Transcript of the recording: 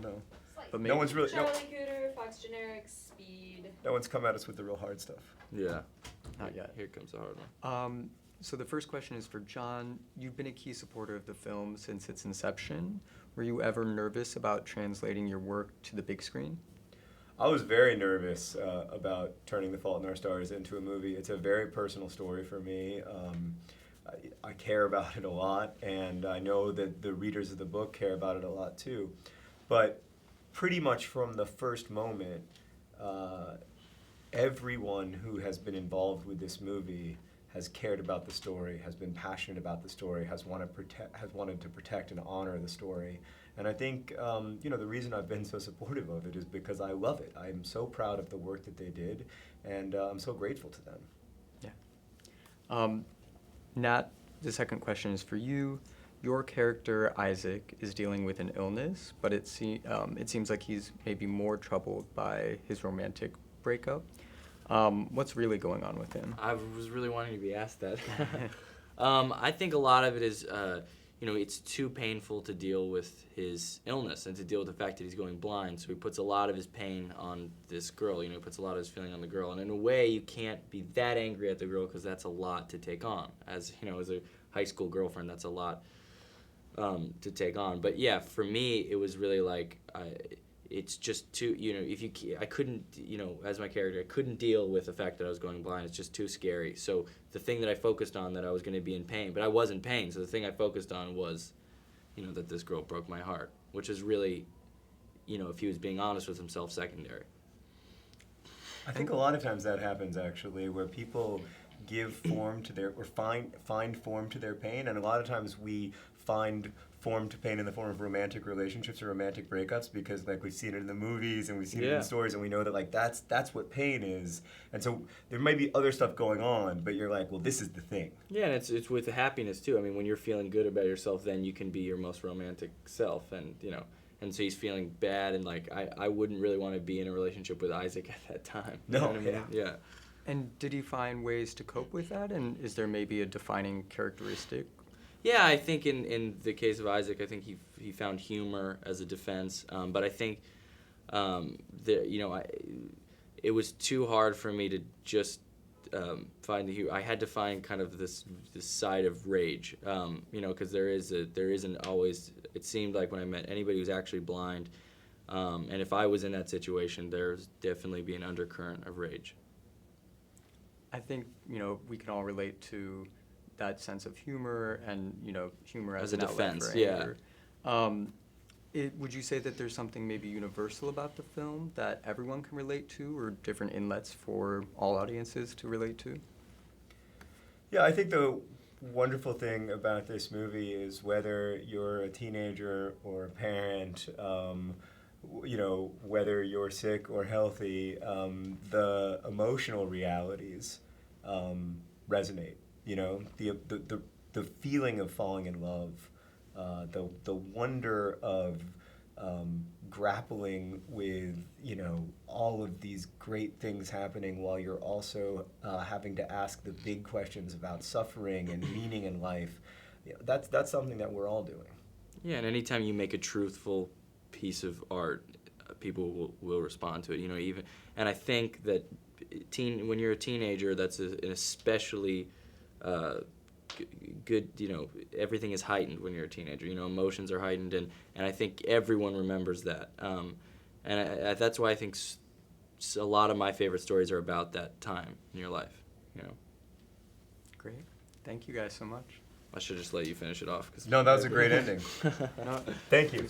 no. But No one's really, Charlie Cooter, Fox Generics, Speed. no one's come at us with the real hard stuff. Yeah. Not yet. Here comes the hard one. So the first question is for John. You've been a key supporter of the film since its inception. Were you ever nervous about translating your work to the big screen? I was very nervous about turning The Fault in Our Stars into a movie. It's a very personal story for me. I care about it a lot, and I know that the readers of the book care about it a lot too. But pretty much from the first moment, everyone who has been involved with this movie has cared about the story, has been passionate about the story, has wanted to protect and honor the story. And I think the reason I've been so supportive of it is because I love it. I'm so proud of the work that they did, and I'm so grateful to them. Yeah. Nat, the second question is for you. Your character, Isaac, is dealing with an illness, but it seems like he's maybe more troubled by his romantic breakup. What's really going on with him? I was really wanting to be asked that. I think a lot of it is, it's too painful to deal with his illness and to deal with the fact that he's going blind. So he puts a lot of his pain on this girl. He puts a lot of his feeling on the girl. And in a way, you can't be that angry at the girl because that's a lot to take on. As a high school girlfriend, that's a lot to take on. But yeah, for me, it was really like, it's just too, I couldn't, as my character, I couldn't deal with the fact that I was going blind. It's just too scary. So the thing that I focused on, that I was going to be in pain, but I was in pain. So the thing I focused on was, that this girl broke my heart, which is really, if he was being honest with himself, secondary. I think a lot of times that happens actually, where people give form to their, or find form to their pain, and a lot of times we find form to pain in the form of romantic relationships or romantic breakups, because like we've seen it in the movies and we've seen it in stories, and we know that like that's what pain is. And so there might be other stuff going on, but you're like, well, this is the thing. Yeah, and it's with the happiness too. I mean, when you're feeling good about yourself, then you can be your most romantic self, and and so he's feeling bad, and like I wouldn't really want to be in a relationship with Isaac at that time. No, you know what I mean? Yeah. And did he find ways to cope with that? And is there maybe a defining characteristic? Yeah, I think in the case of Isaac, I think he found humor as a defense. But I think it was too hard for me to just find the humor. I had to find kind of this side of rage, because there isn't always. It seemed like when I met anybody who's actually blind, and if I was in that situation, there's definitely be an undercurrent of rage. I think, we can all relate to that sense of humor and, humor as a an outlet defense, for anger. Would you say that there's something maybe universal about the film that everyone can relate to, or different inlets for all audiences to relate to? Yeah, I think the wonderful thing about this movie is whether you're a teenager or a parent, whether you're sick or healthy, the emotional realities resonate. The feeling of falling in love, the wonder of grappling with all of these great things happening while you're also having to ask the big questions about suffering and meaning in life. That's something that we're all doing. Yeah, and anytime you make a truthful piece of art, people will respond to it. And I think that when you're a teenager, that's an especially good. Everything is heightened when you're a teenager. Emotions are heightened, and I think everyone remembers that. And that's why I think a lot of my favorite stories are about that time in your life. Great. Thank you guys so much. I should just let you finish it off. No, that was a great ending. Thank you.